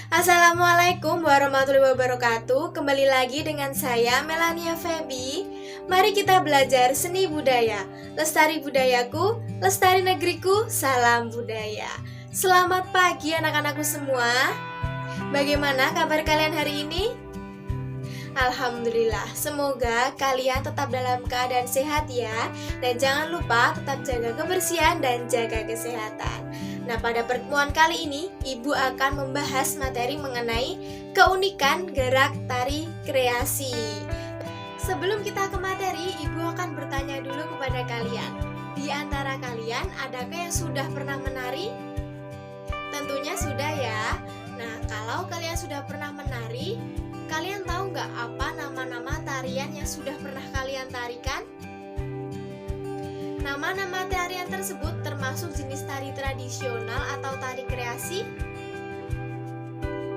Assalamualaikum warahmatullahi wabarakatuh. Kembali lagi dengan saya Melania Febi. Mari kita belajar seni budaya. Lestari budayaku, lestari negeriku, salam budaya. Selamat pagi anak-anakku semua. Bagaimana kabar kalian hari ini? Alhamdulillah, semoga kalian tetap dalam keadaan sehat ya. Dan jangan lupa tetap jaga kebersihan dan jaga kesehatan. Nah, pada pertemuan kali ini, Ibu akan membahas materi mengenai keunikan gerak tari kreasi. Sebelum kita ke materi, Ibu akan bertanya dulu kepada kalian. Di antara kalian, adakah yang sudah pernah menari? Tentunya sudah ya. Nah, kalau kalian sudah pernah menari, kalian tahu nggak apa nama-nama tarian yang sudah pernah kalian tarikan? Nama-nama tarian tersebut termasuk jenis tari tradisional atau tari kreasi.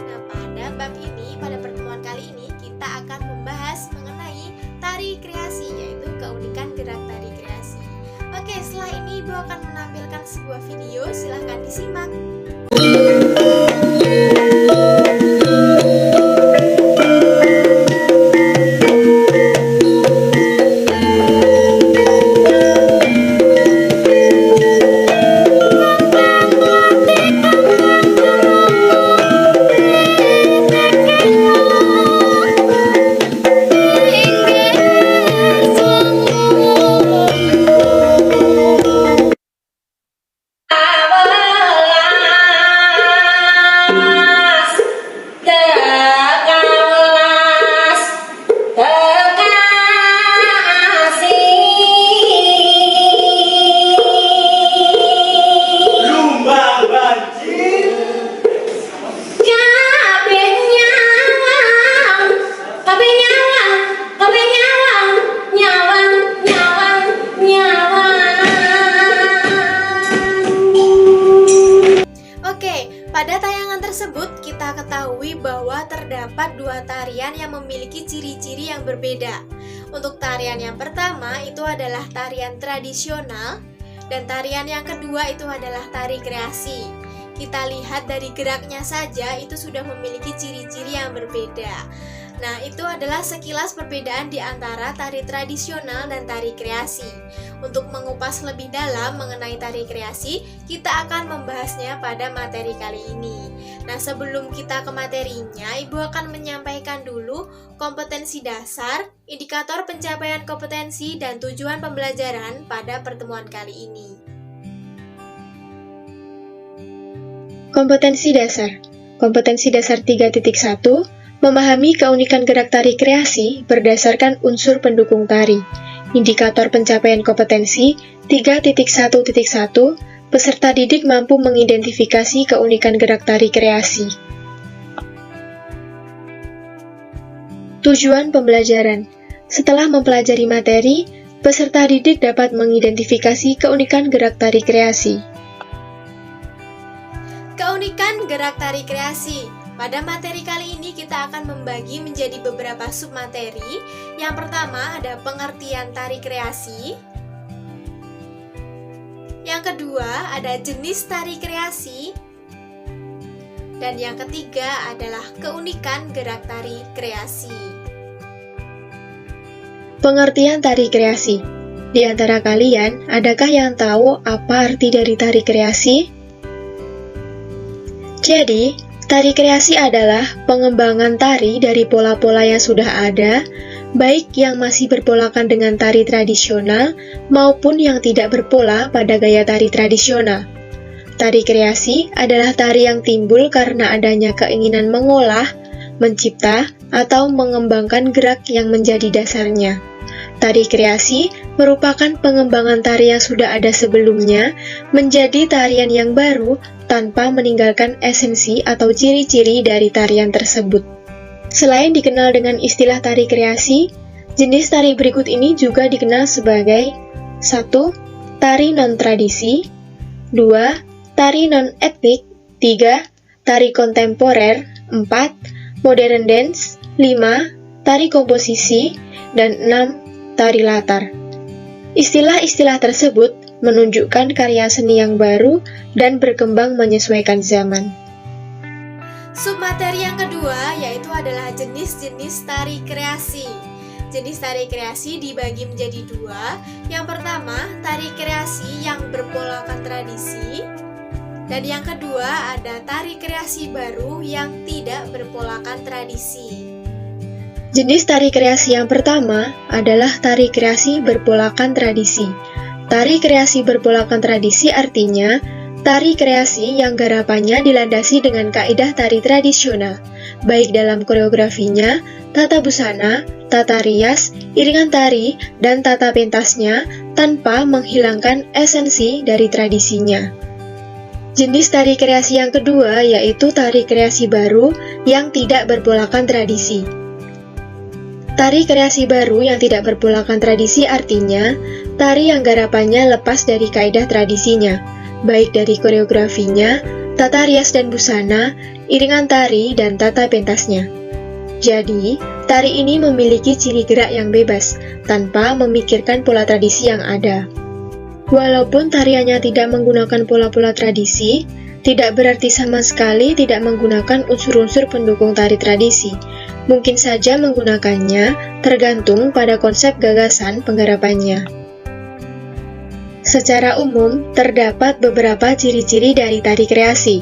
Nah, pada bab ini, pada pertemuan kali ini, kita akan membahas mengenai tari kreasi, yaitu keunikan gerak tari kreasi. Oke, setelah ini Ibu akan menampilkan sebuah video, silahkan disimak. Pada tayangan tersebut, kita ketahui bahwa terdapat dua tarian yang memiliki ciri-ciri yang berbeda. Untuk tarian yang pertama itu adalah tarian tradisional, dan tarian yang kedua itu adalah tari kreasi. Kita lihat dari geraknya saja itu sudah memiliki ciri-ciri yang berbeda. Nah, itu adalah sekilas perbedaan di antara tari tradisional dan tari kreasi. Untuk mengupas lebih dalam mengenai tari kreasi, kita akan membahasnya pada materi kali ini. Nah, sebelum kita ke materinya, Ibu akan menyampaikan dulu kompetensi dasar, indikator pencapaian kompetensi, dan tujuan pembelajaran pada pertemuan kali ini. Kompetensi dasar. Kompetensi dasar 3.1, memahami keunikan gerak tari kreasi berdasarkan unsur pendukung tari. Indikator pencapaian kompetensi 3.1.1, peserta didik mampu mengidentifikasi keunikan gerak tari kreasi. Tujuan pembelajaran. Setelah mempelajari materi, peserta didik dapat mengidentifikasi keunikan gerak tari kreasi. Keunikan gerak tari kreasi. Pada materi kali ini kita akan membagi menjadi beberapa submateri. Yang pertama ada pengertian tari kreasi. Yang kedua ada jenis tari kreasi. Dan yang ketiga adalah keunikan gerak tari kreasi. Pengertian tari kreasi. Di antara kalian, adakah yang tahu apa arti dari tari kreasi? Jadi, tari kreasi adalah pengembangan tari dari pola-pola yang sudah ada, baik yang masih berpolakan dengan tari tradisional maupun yang tidak berpola pada gaya tari tradisional. Tari kreasi adalah tari yang timbul karena adanya keinginan mengolah, mencipta, atau mengembangkan gerak yang menjadi dasarnya. Tari kreasi merupakan pengembangan tari yang sudah ada sebelumnya menjadi tarian yang baru tanpa meninggalkan esensi atau ciri-ciri dari tarian tersebut. Selain dikenal dengan istilah tari kreasi, jenis tari berikut ini juga dikenal sebagai 1. Tari non-tradisi 2. Tari non-etnik 3. Tari kontemporer 4. Modern dance 5. Tari komposisi dan 6. Tari latar. Istilah-istilah tersebut menunjukkan karya seni yang baru dan berkembang menyesuaikan zaman. Submateri yang kedua yaitu adalah jenis-jenis tari kreasi. Jenis tari kreasi dibagi menjadi dua. Yang pertama, tari kreasi yang berpolakan tradisi. Dan yang kedua ada tari kreasi baru yang tidak berpolakan tradisi. Jenis tari kreasi yang pertama adalah tari kreasi berpolakan tradisi. Tari kreasi berpolakan tradisi artinya tari kreasi yang garapannya dilandasi dengan kaidah tari tradisional, baik dalam koreografinya, tata busana, tata rias, iringan tari, dan tata pentasnya tanpa menghilangkan esensi dari tradisinya. Jenis tari kreasi yang kedua yaitu tari kreasi baru yang tidak berpolakan tradisi. Tari kreasi baru yang tidak berpolakan tradisi artinya tari yang garapannya lepas dari kaidah tradisinya, baik dari koreografinya, tata rias dan busana, iringan tari, dan tata pentasnya. Jadi, tari ini memiliki ciri gerak yang bebas, tanpa memikirkan pola tradisi yang ada. Walaupun tariannya tidak menggunakan pola-pola tradisi, tidak berarti sama sekali tidak menggunakan unsur-unsur pendukung tari tradisi. Mungkin saja menggunakannya tergantung pada konsep gagasan penggarapannya. Secara umum, terdapat beberapa ciri-ciri dari tari kreasi.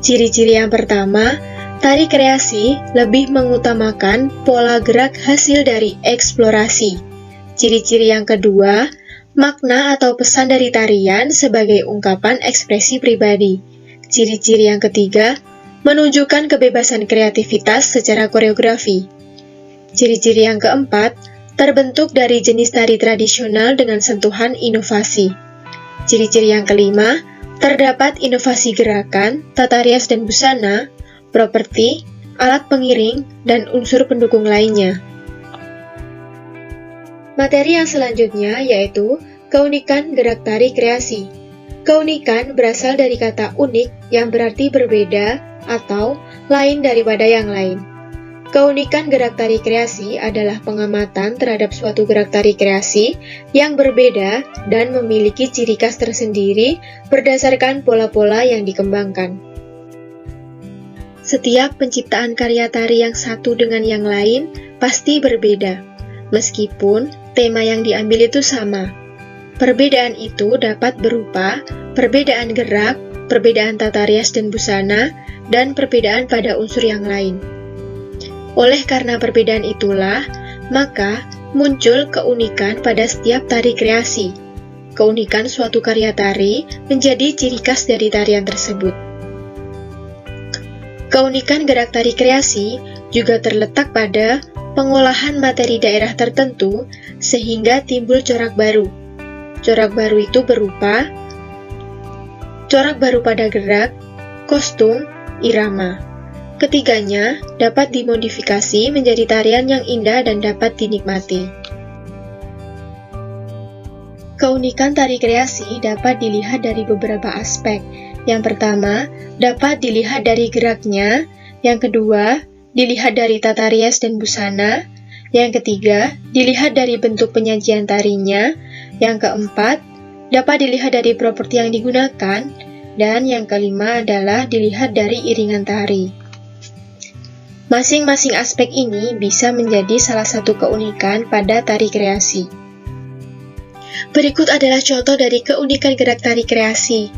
Ciri-ciri yang pertama, tari kreasi lebih mengutamakan pola gerak hasil dari eksplorasi. Ciri-ciri yang kedua, makna atau pesan dari tarian sebagai ungkapan ekspresi pribadi. Ciri-ciri yang ketiga, menunjukkan kebebasan kreativitas secara koreografi. Ciri-ciri yang keempat, terbentuk dari jenis tari tradisional dengan sentuhan inovasi. Ciri-ciri yang kelima, terdapat inovasi gerakan, tata rias dan busana, properti, alat pengiring, dan unsur pendukung lainnya. Materi yang selanjutnya yaitu keunikan gerak tari kreasi. Keunikan berasal dari kata unik yang berarti berbeda atau lain daripada yang lain. Keunikan gerak tari kreasi adalah pengamatan terhadap suatu gerak tari kreasi yang berbeda dan memiliki ciri khas tersendiri berdasarkan pola-pola yang dikembangkan. Setiap penciptaan karya tari yang satu dengan yang lain pasti berbeda, meskipun tema yang diambil itu sama. Perbedaan itu dapat berupa perbedaan gerak, perbedaan tata rias dan busana, dan perbedaan pada unsur yang lain. Oleh karena perbedaan itulah, maka muncul keunikan pada setiap tari kreasi. Keunikan suatu karya tari menjadi ciri khas dari tarian tersebut. Keunikan gerak tari kreasi juga terletak pada pengolahan materi daerah tertentu sehingga timbul corak baru. Corak baru itu berupa corak baru pada gerak, kostum, irama. Ketiganya dapat dimodifikasi menjadi tarian yang indah dan dapat dinikmati. Keunikan tari kreasi dapat dilihat dari beberapa aspek. Yang pertama, dapat dilihat dari geraknya. Yang kedua, dilihat dari tata rias dan busana. Yang ketiga, dilihat dari bentuk penyajian tarinya. Yang keempat, dapat dilihat dari properti yang digunakan. Dan yang kelima adalah dilihat dari iringan tari. Masing-masing aspek ini bisa menjadi salah satu keunikan pada tari kreasi. Berikut adalah contoh dari keunikan gerak tari kreasi.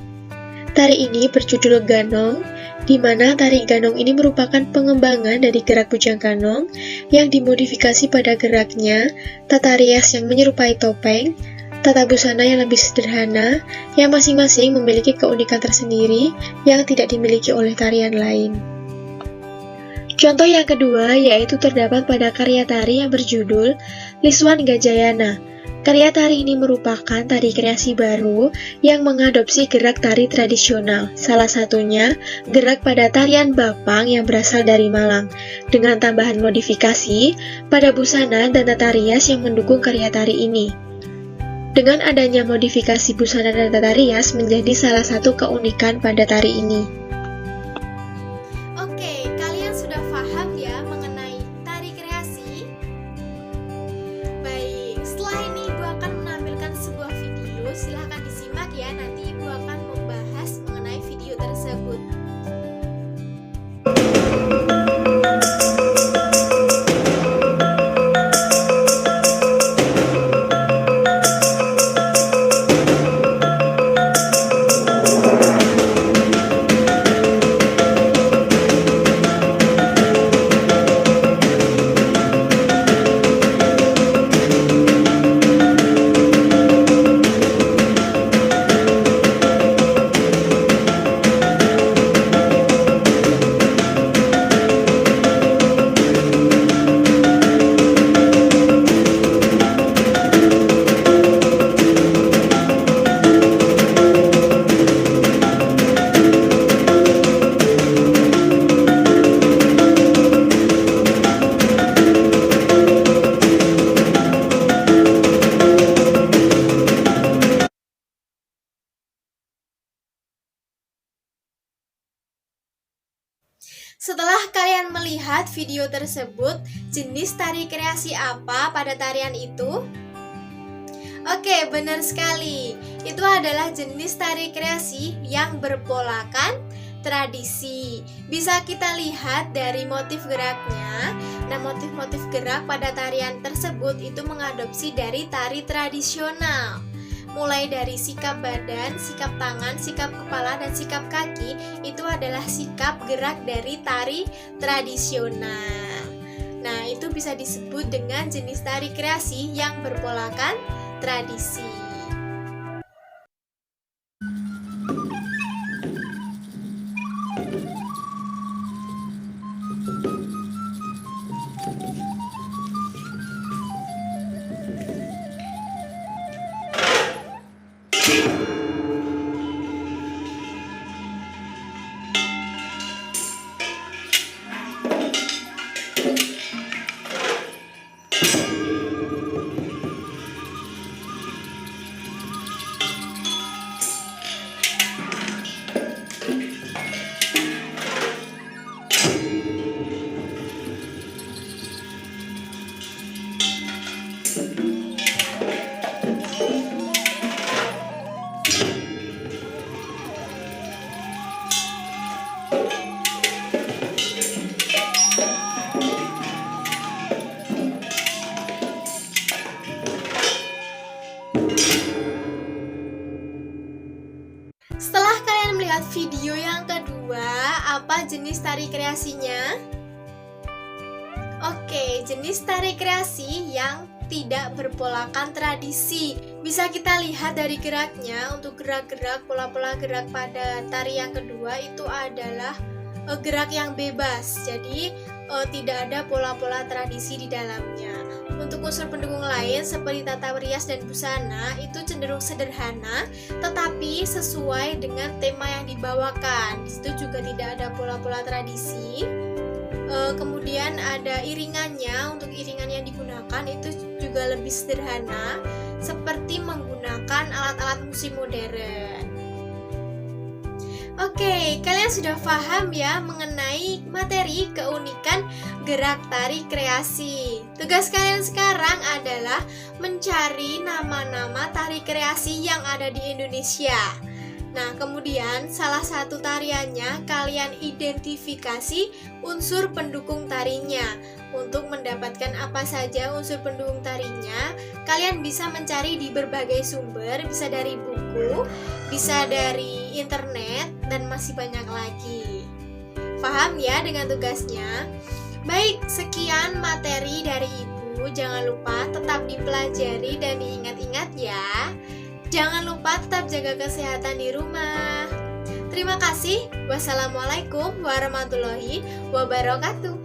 Tari ini berjudul Ganong, di mana tari Ganong ini merupakan pengembangan dari gerak bujang ganong yang dimodifikasi pada geraknya, tata rias yang menyerupai topeng, tata busana yang lebih sederhana, yang masing-masing memiliki keunikan tersendiri yang tidak dimiliki oleh tarian lain. Contoh yang kedua yaitu terdapat pada karya tari yang berjudul Liswan Gajayana. Karya tari ini merupakan tari kreasi baru yang mengadopsi gerak tari tradisional, salah satunya gerak pada tarian Bapang yang berasal dari Malang, dengan tambahan modifikasi pada busana dan tata rias yang mendukung karya tari ini. Dengan adanya modifikasi busana dan tata rias menjadi salah satu keunikan pada tari ini. Oke, kalian sudah paham ya mengenai tari kreasi? Baik, setelah ini Ibu akan menampilkan sebuah video, silahkan disimak ya, nanti Ibu akan membahas mengenai video tersebut. Setelah kalian melihat video tersebut, jenis tari kreasi apa pada tarian itu? Oke, benar sekali. Itu adalah jenis tari kreasi yang berpolakan tradisi. Bisa kita lihat dari motif geraknya. Nah, motif-motif gerak pada tarian tersebut itu mengadopsi dari tari tradisional. Mulai dari sikap badan, sikap tangan, sikap kepala, dan sikap kaki, itu adalah sikap gerak dari tari tradisional. Nah, itu bisa disebut dengan jenis tari kreasi yang berpolakan tradisi. Setelah kalian melihat video yang kedua, apa jenis tari kreasinya? Oke, jenis tari kreasi yang tidak berpolakan tradisi. Bisa kita lihat dari geraknya. Untuk gerak-gerak, pola-pola gerak pada tari yang kedua itu adalah gerak yang bebas. Jadi tidak ada pola-pola tradisi di dalamnya. Untuk unsur pendukung lain seperti tata rias dan busana itu cenderung sederhana, tetapi sesuai dengan tema yang dibawakan. Di situ juga tidak ada pola-pola tradisi. Kemudian ada iringannya. Untuk iringan yang digunakan itu juga lebih sederhana, seperti menggunakan alat-alat musik modern. Oke, kalian sudah paham ya mengenai materi keunikan gerak tari kreasi. Tugas kalian sekarang adalah mencari nama-nama tari kreasi yang ada di Indonesia. Nah, kemudian salah satu tariannya kalian identifikasi unsur pendukung tarinya. Untuk mendapatkan apa saja unsur pendukung tarinya, kalian bisa mencari di berbagai sumber, bisa dari buku, bisa dari internet, dan masih banyak lagi. Paham ya dengan tugasnya? Baik, sekian materi dari Ibu. Jangan lupa tetap dipelajari dan diingat-ingat ya. Jangan lupa tetap jaga kesehatan di rumah. Terima kasih. Wassalamualaikum warahmatullahi wabarakatuh.